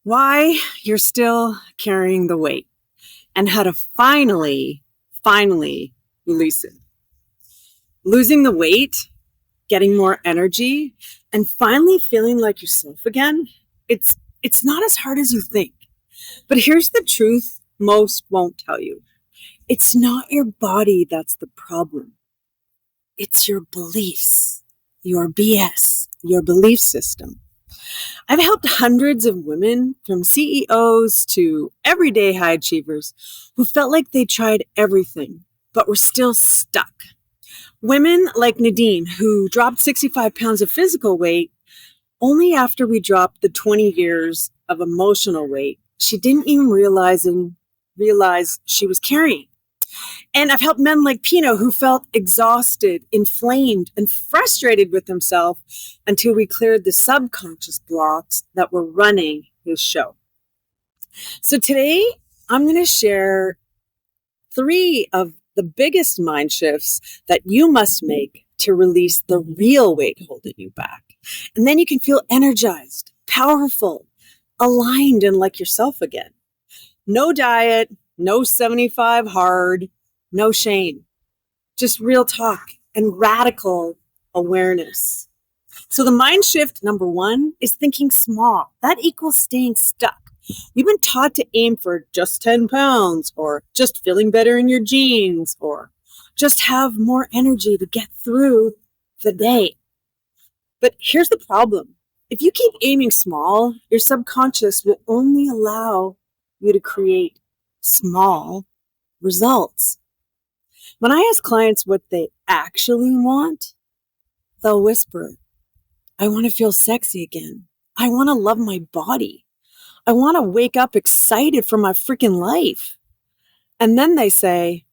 why you're still carrying the weight, and how to finally release it. Losing the weight, getting more energy, and finally feeling like yourself again, it's not as hard as you think. But here's the truth most won't tell you. It's not your body that's the problem. It's your beliefs, your BS, your belief system. I've helped hundreds of women, from CEOs to everyday high achievers, who felt like they tried everything, but were still stuck. Women like Nadine, who dropped 65 pounds of physical weight only after we dropped the 20 years of emotional weight she didn't even realize she was carrying. And I've helped men like Pino, who felt exhausted, inflamed, and frustrated with himself until we cleared the subconscious blocks that were running his show. So today, I'm going to share 3 of the biggest mind shifts that you must make to release the real weight holding you back. And then you can feel energized, powerful, aligned, and like yourself again. No diet, no 75 hard, no shame, just real talk and radical awareness. So the mind shift number 1 is thinking small. That equals staying stuck. You've been taught to aim for just 10 pounds, or just feeling better in your jeans, or just have more energy to get through the day. But here's the problem. If you keep aiming small, your subconscious will only allow you to create small results. When I ask clients what they actually want, they'll whisper, I want to feel sexy again. I want to love my body. I want to wake up excited for my freaking life. And then they say,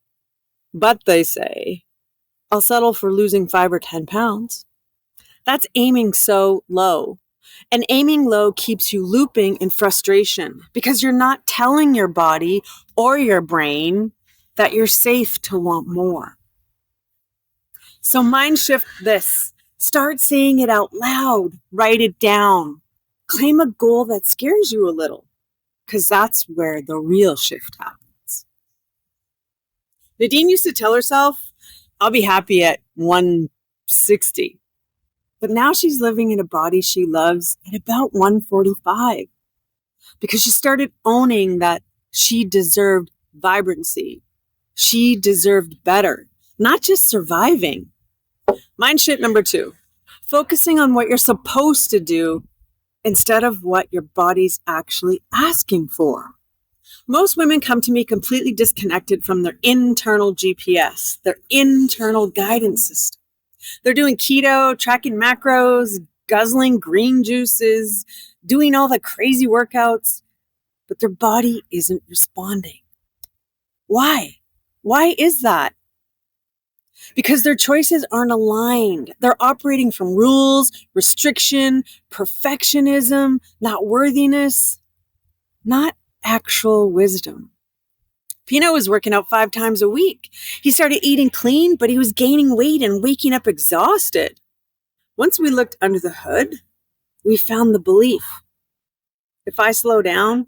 I'll settle for losing 5 or 10 pounds. That's aiming so low. And aiming low keeps you looping in frustration because you're not telling your body or your brain that you're safe to want more. So mind shift this. Start saying it out loud. Write it down. Claim a goal that scares you a little, because that's where the real shift happens. Nadine used to tell herself, I'll be happy at 160. But now she's living in a body she loves at about 145, because she started owning that she deserved vibrancy. She deserved better, not just surviving. Mind shift number 2, focusing on what you're supposed to do instead of what your body's actually asking for. Most women come to me completely disconnected from their internal GPS, their internal guidance system. They're doing keto, tracking macros, guzzling green juices, doing all the crazy workouts, but their body isn't responding. Why? Why is that? Because their choices aren't aligned. They're operating from rules, restriction, perfectionism, not worthiness, not actual wisdom. Pino was working out 5 times a week. He started eating clean, but he was gaining weight and waking up exhausted. Once we looked under the hood, we found the belief. If I slow down,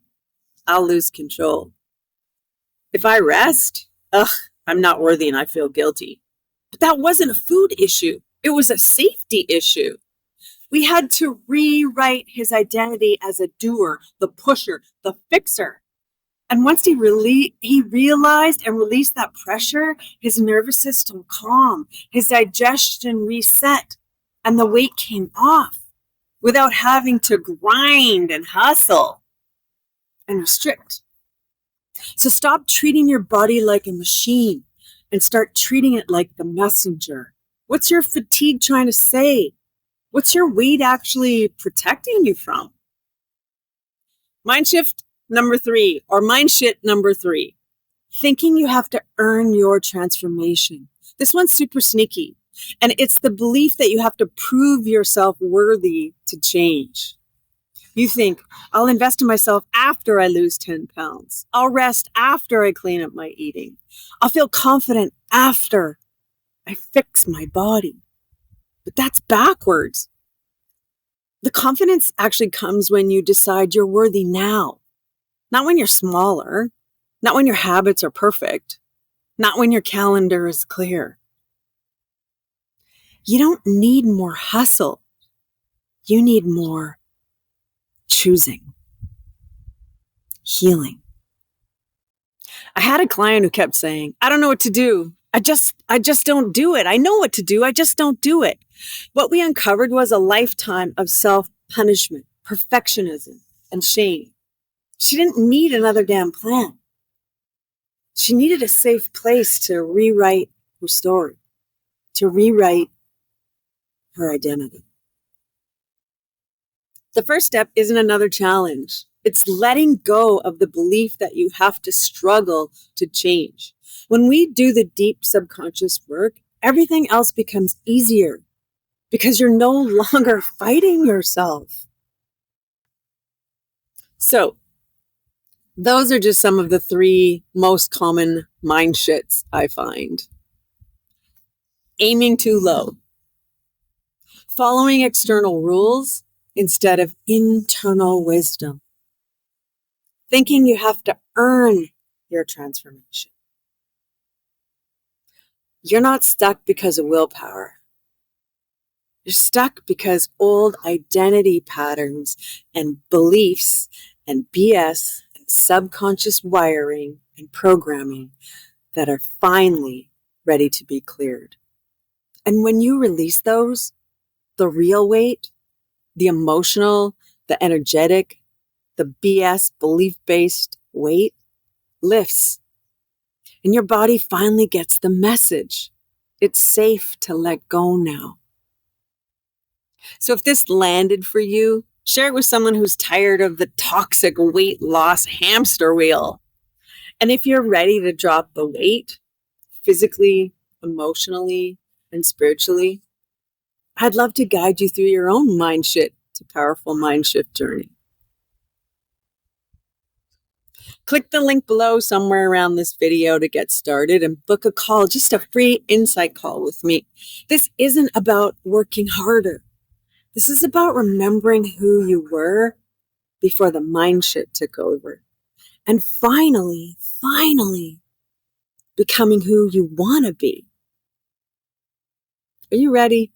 I'll lose control. If I rest, I'm not worthy and I feel guilty. But that wasn't a food issue. It was a safety issue. We had to rewrite his identity as a doer, the pusher, the fixer. And once he realized and released that pressure, his nervous system calmed, his digestion reset, and the weight came off without having to grind and hustle and restrict. So stop treating your body like a machine and start treating it like the messenger. What's your fatigue trying to say? What's your weight actually protecting you from? Mind shift number 3, or mind shit number 3, thinking you have to earn your transformation. This one's super sneaky, and it's the belief that you have to prove yourself worthy to change. You think, I'll invest in myself after I lose 10 pounds. I'll rest after I clean up my eating. I'll feel confident after I fix my body. But that's backwards. The confidence actually comes when you decide you're worthy now, not when you're smaller, not when your habits are perfect, not when your calendar is clear. You don't need more hustle. You need more choosing, healing. I had a client who kept saying, I don't know what to do. I just don't do it. I know what to do. I just don't do it. What we uncovered was a lifetime of self-punishment, perfectionism, and shame. She didn't need another damn plan. She needed a safe place to rewrite her story, to rewrite her identity. The first step isn't another challenge. It's letting go of the belief that you have to struggle to change. When we do the deep subconscious work, everything else becomes easier because you're no longer fighting yourself. So, those are just some of the 3 most common mind shits I find. Aiming too low. Following external rules instead of internal wisdom. Thinking you have to earn your transformation. You're not stuck because of willpower. You're stuck because old identity patterns and beliefs and BS and subconscious wiring and programming that are finally ready to be cleared. And when you release those, the real weight, the emotional, the energetic, the BS belief-based weight lifts. And your body finally gets the message. It's safe to let go now. So if this landed for you, share it with someone who's tired of the toxic weight loss hamster wheel. And if you're ready to drop the weight, physically, emotionally, and spiritually, I'd love to guide you through your own mind shit to powerful mind shift journey. Click the link below somewhere around this video to get started and book a call, just a free insight call with me. This isn't about working harder. This is about remembering who you were before the mind shit took over. And finally becoming who you want to be. Are you ready?